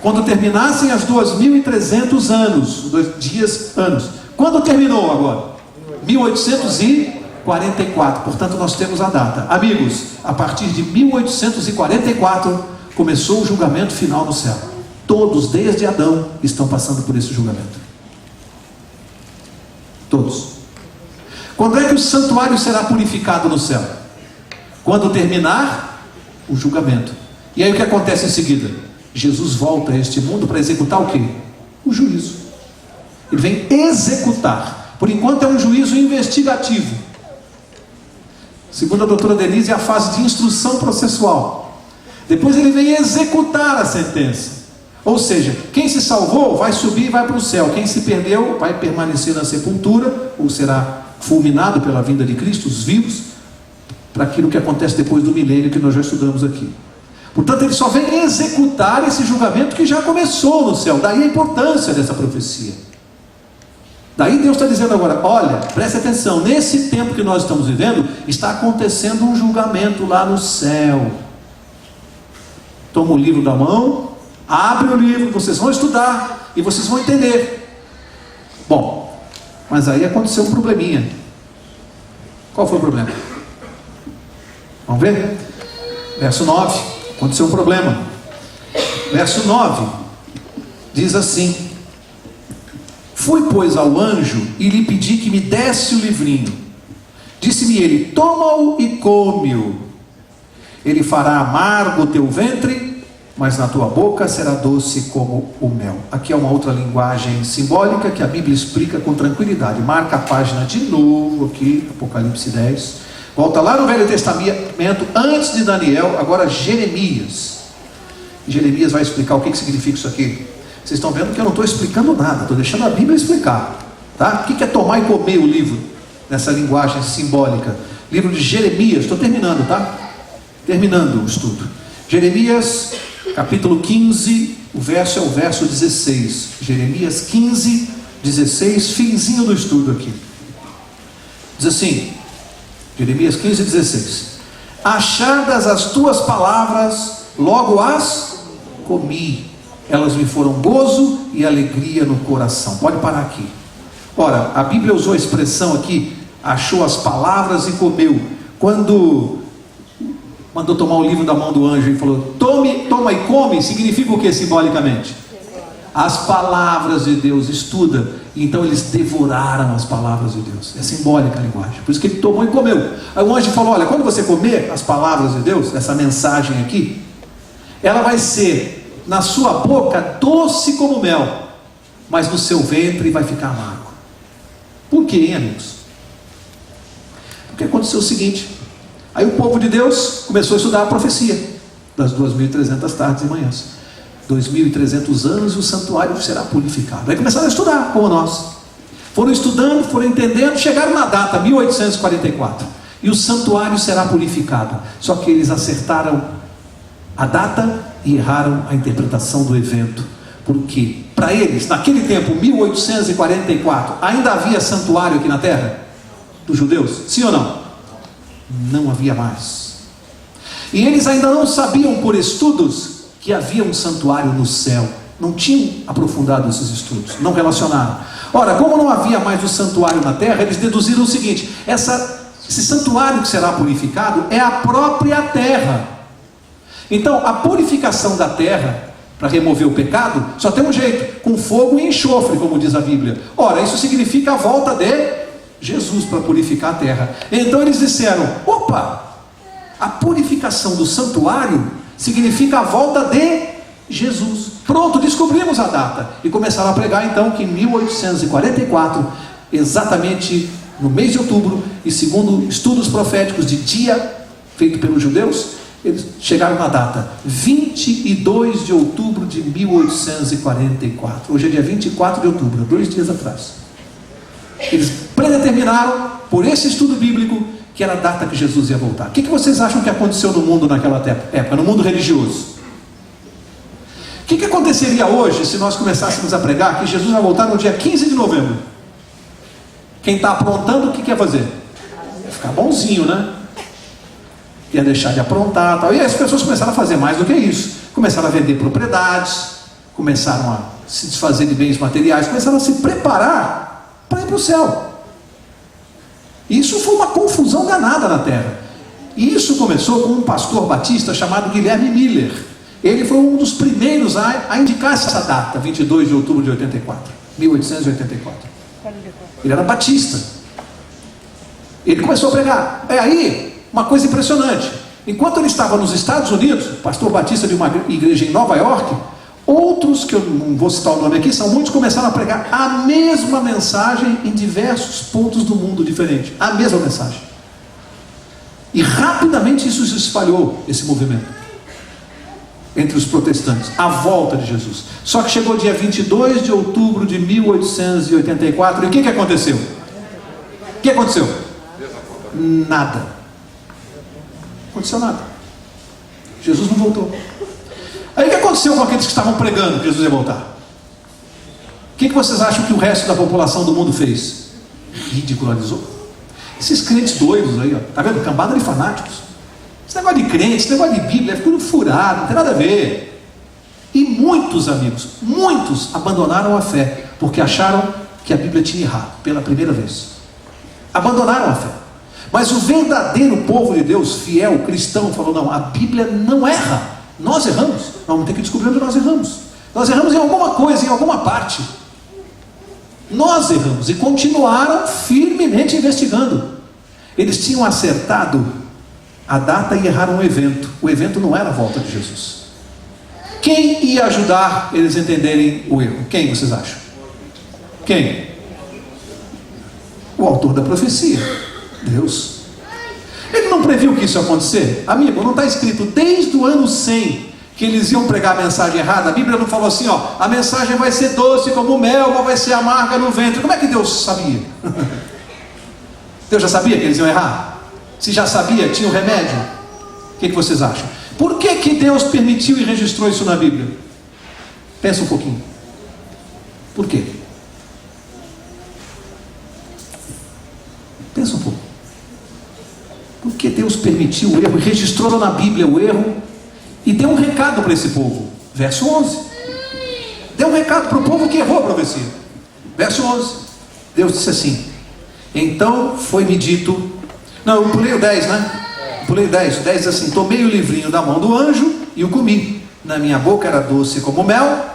Quando terminassem as 2.300 anos, anos. Quando terminou agora? 1844. Portanto, nós temos a data. Amigos, a partir de 1844 começou o julgamento final no céu. Todos, desde Adão, estão passando por esse julgamento. Todos. Quando é que o santuário será purificado no céu? Quando terminar o julgamento. E aí o que acontece em seguida? Jesus volta a este mundo para executar o quê? O juízo. Ele vem executar. Por enquanto é um juízo investigativo. Segundo a doutora Denise, é a fase de instrução processual. Depois ele vem executar a sentença. Ou seja, quem se salvou vai subir e vai para o céu. Quem se perdeu vai permanecer na sepultura, ou será fulminado pela vinda de Cristo, os vivos, para aquilo que acontece depois do milênio que nós já estudamos aqui. Portanto, ele só vem executar esse julgamento que já começou no céu. Daí a importância dessa profecia. Daí Deus está dizendo agora: olha, preste atenção, nesse tempo que nós estamos vivendo, está acontecendo um julgamento lá no céu. Toma o livro da mão, abre o livro, vocês vão estudar e vocês vão entender. Bom, mas aí aconteceu um probleminha. Qual foi o problema? Vamos ver? Verso 9, aconteceu um problema. Verso 9 diz assim: fui, pois, ao anjo e lhe pedi que me desse o livrinho. Disse-me ele: toma-o e come-o. Ele fará amargo o teu ventre, mas na tua boca será doce como o mel. Aqui é uma outra linguagem simbólica que a Bíblia explica com tranquilidade. Marca a página de novo aqui, Apocalipse 10. Volta lá no Velho Testamento, antes de Daniel, agora Jeremias. Jeremias vai explicar o que significa isso aqui. Vocês estão vendo que eu não estou explicando nada, estou deixando a Bíblia explicar. Tá? O que é tomar e comer o livro, nessa linguagem simbólica? Livro de Jeremias, estou terminando, tá? Terminando o estudo. Jeremias, capítulo 15, o verso é o verso 16. Jeremias 15, 16, finzinho do estudo aqui. Diz assim, Jeremias 15, 16: achadas as tuas palavras, logo as comi. Elas me foram gozo e alegria no coração. Pode parar aqui. Ora, a Bíblia usou a expressão aqui, achou as palavras e comeu. Quando mandou tomar o livro da mão do anjo e falou: toma e come, significa o que simbolicamente? As palavras de Deus, estuda. Então eles devoraram as palavras de Deus. É simbólica a linguagem. Por isso que ele tomou e comeu. Aí o anjo falou: olha, quando você comer as palavras de Deus, essa mensagem aqui, ela vai ser na sua boca doce como mel, mas no seu ventre vai ficar amargo. Por quê, hein, amigos? Porque aconteceu o seguinte: aí o povo de Deus começou a estudar a profecia das 2.300 tardes e manhãs. 2.300 anos e o santuário será purificado. Aí começaram a estudar, como nós. Foram estudando, foram entendendo, chegaram na data 1844. e o santuário será purificado. Só que eles acertaram a data e erraram a interpretação do evento, porque para eles, naquele tempo, 1844, ainda havia santuário aqui na terra dos judeus? Sim ou não? Não havia mais. E eles ainda não sabiam por estudos que havia um santuário no céu. Não tinham aprofundado esses estudos, não relacionaram. Ora, como não havia mais o santuário na terra, eles deduziram o seguinte: esse santuário que será purificado é a própria terra. Então, a purificação da terra, para remover o pecado, só tem um jeito: com fogo e enxofre, como diz a Bíblia. Ora, isso significa a volta de Jesus para purificar a terra. Então eles disseram: opa, a purificação do santuário significa a volta de Jesus. Pronto, descobrimos a data. E começaram a pregar então que em 1844, exatamente no mês de outubro, e segundo estudos proféticos de dia feito pelos judeus, eles chegaram na data 22 de outubro de 1844. Hoje é dia 24 de outubro, 2 dias atrás. Eles predeterminaram, por esse estudo bíblico, que era a data que Jesus ia voltar. O que vocês acham que aconteceu no mundo naquela época, no mundo religioso? O que aconteceria hoje se nós começássemos a pregar que Jesus vai voltar no dia 15 de novembro? Quem está aprontando, o que quer fazer? Vai ficar bonzinho, né? Ia deixar de aprontar, tal. E as pessoas começaram a fazer mais do que isso. Começaram a vender propriedades, começaram a se desfazer de bens materiais, começaram a se preparar para ir para o céu. Isso foi uma confusão danada na terra. E isso começou com um pastor batista chamado Guilherme Miller. Ele foi um dos primeiros a indicar essa data, 22 de outubro de 1884. Ele era batista. Ele começou a pregar. Aí, uma coisa impressionante: enquanto ele estava nos Estados Unidos, pastor batista de uma igreja em Nova York, outros, que eu não vou citar o nome aqui, são muitos, começaram a pregar a mesma mensagem em diversos pontos do mundo diferentes. A mesma mensagem. E rapidamente isso se espalhou, esse movimento, entre os protestantes, a volta de Jesus. Só que chegou dia 22 de outubro de 1884, e o que aconteceu? O que aconteceu? Nada. Não aconteceu nada. Jesus não voltou. Aí o que aconteceu com aqueles que estavam pregando que Jesus ia voltar? O que vocês acham que o resto da população do mundo fez? Ridicularizou. Esses crentes doidos aí, ó, tá vendo? Cambada de fanáticos. Esse negócio de crente, esse negócio de Bíblia, é tudo furado, não tem nada a ver. E muitos amigos, muitos abandonaram a fé, porque acharam que a Bíblia tinha errado, pela primeira vez. Abandonaram a fé. Mas o verdadeiro povo de Deus, fiel, cristão, falou: não, a Bíblia não erra. Nós erramos. Nós vamos ter que descobrir onde nós erramos. Nós erramos em alguma coisa, em alguma parte. Nós erramos, e continuaram firmemente investigando. Eles tinham acertado a data e erraram o evento. O evento não era a volta de Jesus. Quem ia ajudar eles a entenderem o erro? Quem vocês acham? Quem? O autor da profecia, Deus. Ele não previu que isso ia acontecer? Amigo, não está escrito desde o ano 100 que eles iam pregar a mensagem errada? A Bíblia não falou assim, ó, a mensagem vai ser doce como mel, mas vai ser amarga no ventre. Como é que Deus sabia? Deus já sabia que eles iam errar? Se já sabia, tinha o remédio? O que vocês acham? Por que Deus permitiu e registrou isso na Bíblia? Pensa um pouquinho. Por quê? Pensa um pouco. Por que Deus permitiu o erro e registrou na Bíblia o erro e deu um recado para esse povo? Verso 11. Deu um recado para o povo que errou a profecia. Verso 11. Deus disse assim: então foi-me dito... Não, eu pulei o 10, né? Pulei o 10. O 10 diz assim: tomei o livrinho da mão do anjo e o comi. Na minha boca era doce como mel,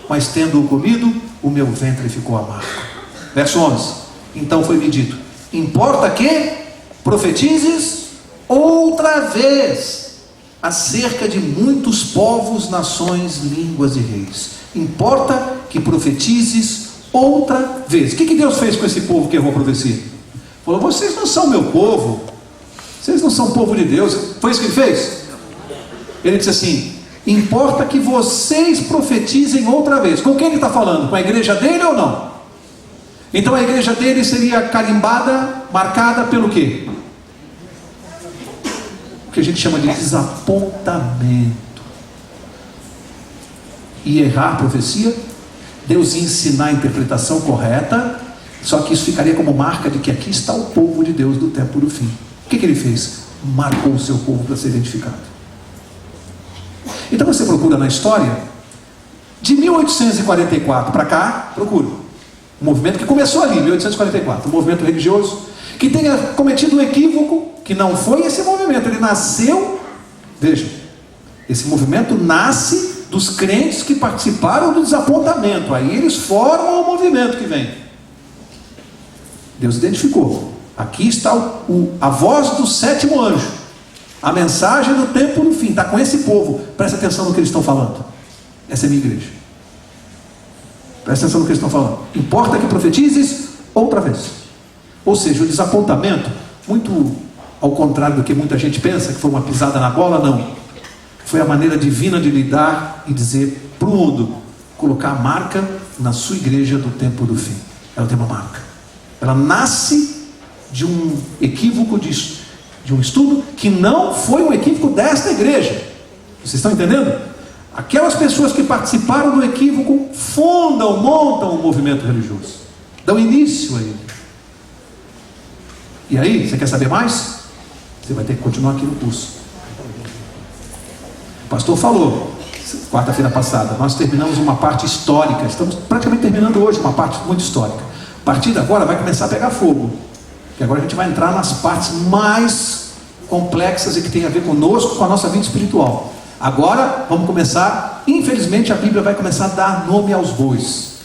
mas tendo-o comido, o meu ventre ficou amargo. Verso 11. Então foi-me dito: importa que profetizes outra vez acerca de muitos povos, nações, línguas e reis. Importa que profetizes outra vez. O que Deus fez com esse povo que errou a profecia? Falou: vocês não são meu povo, vocês não são povo de Deus. Foi isso que ele fez? Ele disse assim: importa que vocês profetizem outra vez. Com quem ele está falando? Com a igreja dele ou não? Então a igreja dele seria carimbada, marcada pelo quê? que a gente chama de desapontamento. E errar a profecia, Deus ia ensinar a interpretação correta, só que isso ficaria como marca de que aqui está o povo de Deus do tempo do fim. O que ele fez? Marcou o seu povo para ser identificado. Então você procura na história, de 1844 para cá, procura um movimento que começou ali, 1844, um movimento religioso, que tenha cometido um equívoco, que não foi esse movimento, ele nasceu, veja, esse movimento nasce dos crentes que participaram do desapontamento, aí eles formam o movimento que vem. Deus identificou, aqui está a voz do sétimo anjo, a mensagem do tempo do fim, está com esse povo, presta atenção no que eles estão falando. Essa é a minha igreja. Presta atenção no que eles estão falando. Importa que profetizes outra vez. Ou seja, o desapontamento, muito ao contrário do que muita gente pensa, que foi uma pisada na bola, não. Foi a maneira divina de lidar e dizer para o mundo, colocar a marca na sua igreja do tempo do fim. Ela tem uma marca. Ela nasce de um equívoco, de um estudo que não foi um equívoco desta igreja. Vocês estão entendendo? Aquelas pessoas que participaram do equívoco fundam, montam um movimento religioso, dão início a ele. E aí, você quer saber mais? Você vai ter que continuar aqui no curso. O pastor falou, quarta-feira passada, nós terminamos uma parte histórica, estamos praticamente terminando hoje uma parte muito histórica. A partir de agora vai começar a pegar fogo, que agora a gente vai entrar nas partes mais complexas e que tem a ver conosco, com a nossa vida espiritual. Agora vamos começar, infelizmente a Bíblia vai começar a dar nome aos bois.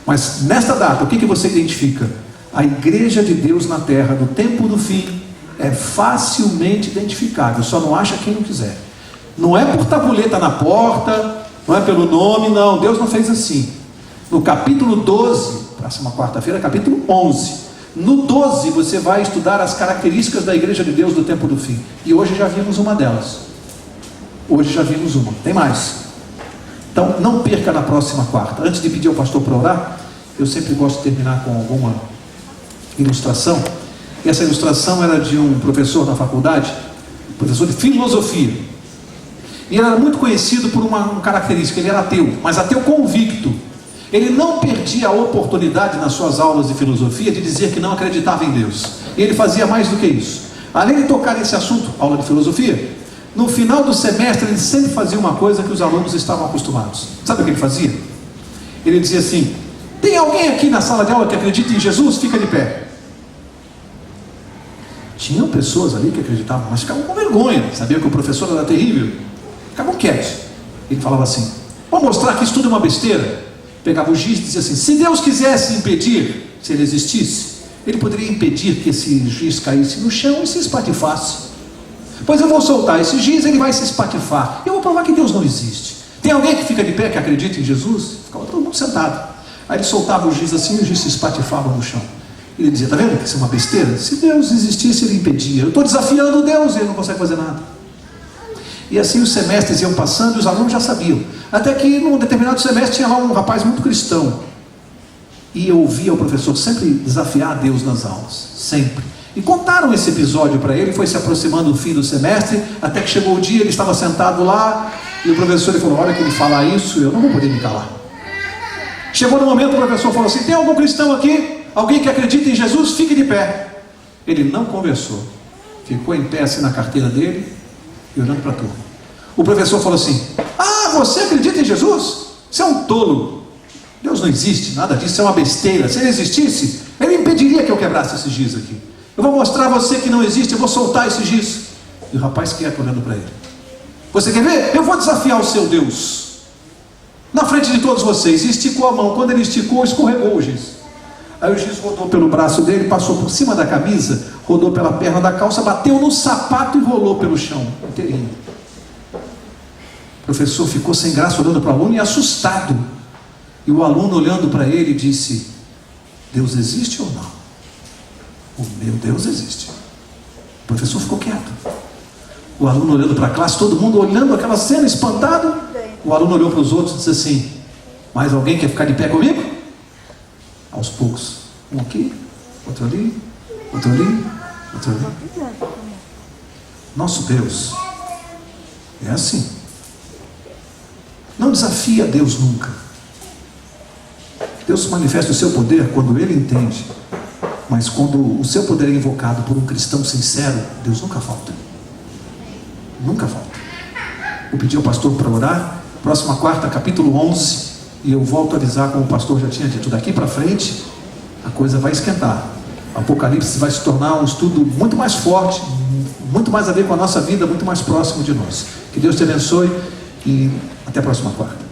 Mas nesta data, o que você identifica? A igreja de Deus na terra, do tempo do fim, é facilmente identificável, só não acha quem não quiser. Não é por tabuleta na porta, não é pelo nome, não, Deus não fez assim. No capítulo 12, próxima quarta-feira, capítulo 11, no 12 você vai estudar as características da igreja de Deus do tempo do fim, e hoje já vimos uma delas. Hoje já vimos uma, tem mais. Então não perca na próxima quarta. Antes de pedir ao pastor para orar, eu sempre gosto de terminar com alguma ilustração. E essa ilustração era de um professor da faculdade, professor de filosofia. E ele era muito conhecido por uma característica, ele era ateu, mas ateu convicto. Ele não perdia a oportunidade nas suas aulas de filosofia de dizer que não acreditava em Deus. E ele fazia mais do que isso. Além de tocar nesse assunto, aula de filosofia, no final do semestre ele sempre fazia uma coisa que os alunos estavam acostumados. Sabe o que ele fazia? Ele dizia assim: tem alguém aqui na sala de aula que acredita em Jesus? Fica de pé. Tinham pessoas ali que acreditavam, mas ficavam com vergonha, sabia que o professor era terrível, ficavam quietos. Ele falava assim: vou mostrar que isso tudo é uma besteira. Pegava o giz e dizia assim: se Deus quisesse impedir, se ele existisse, ele poderia impedir que esse giz caísse no chão e se espatifasse. Pois eu vou soltar esse giz, ele vai se espatifar. Eu vou provar que Deus não existe. Tem alguém que fica de pé que acredita em Jesus? Ficava todo mundo sentado. Aí ele soltava o giz assim e o giz se espatifava no chão. Ele dizia: está vendo que isso é uma besteira? Se Deus existisse, ele impedia. Eu estou desafiando Deus e ele não consegue fazer nada. E assim os semestres iam passando e os alunos já sabiam. Até que num determinado semestre tinha lá um rapaz muito cristão. E eu ouvia o professor sempre desafiar a Deus nas aulas. Sempre. E contaram esse episódio para ele, foi se aproximando do fim do semestre, até que chegou o dia, ele estava sentado lá, e o professor ele falou: olha que ele fala isso, eu não vou poder me calar. Chegou no momento, o professor falou assim: tem algum cristão aqui? Alguém que acredita em Jesus? Fique de pé. Ele não conversou, ficou em pé assim na carteira dele, e olhando para a turma. O professor falou assim: ah, você acredita em Jesus? Você é um tolo, Deus não existe, nada disso, isso é uma besteira. Se ele existisse, ele impediria que eu quebrasse esse giz aqui. Eu vou mostrar a você que não existe, eu vou soltar esse giz. E o rapaz quieto olhando para ele: você quer ver? Eu vou desafiar o seu Deus na frente de todos vocês. E esticou a mão. Quando ele esticou, escorregou o giz. Aí o giz rodou pelo braço dele, passou por cima da camisa, rodou pela perna da calça, bateu no sapato e rolou pelo chão inteirinho. O professor ficou sem graça olhando para o aluno e assustado. E o aluno olhando para ele disse: Deus existe ou não? O meu Deus existe. O professor ficou quieto. O aluno olhando para a classe, todo mundo olhando aquela cena, espantado. O aluno olhou para os outros e disse assim: mais alguém quer ficar de pé comigo? Aos poucos, um aqui, outro ali, outro ali, outro ali. Nosso Deus é assim. Não desafia Deus nunca. Deus manifesta o seu poder quando Ele entende. Mas quando o seu poder é invocado por um cristão sincero, Deus nunca falta. Nunca falta. Vou pedir ao pastor para orar. Próxima quarta, capítulo 11. E eu volto a avisar, como o pastor já tinha dito, daqui para frente a coisa vai esquentar. Apocalipse vai se tornar um estudo muito mais forte, muito mais a ver com a nossa vida, muito mais próximo de nós. Que Deus te abençoe e até a próxima quarta.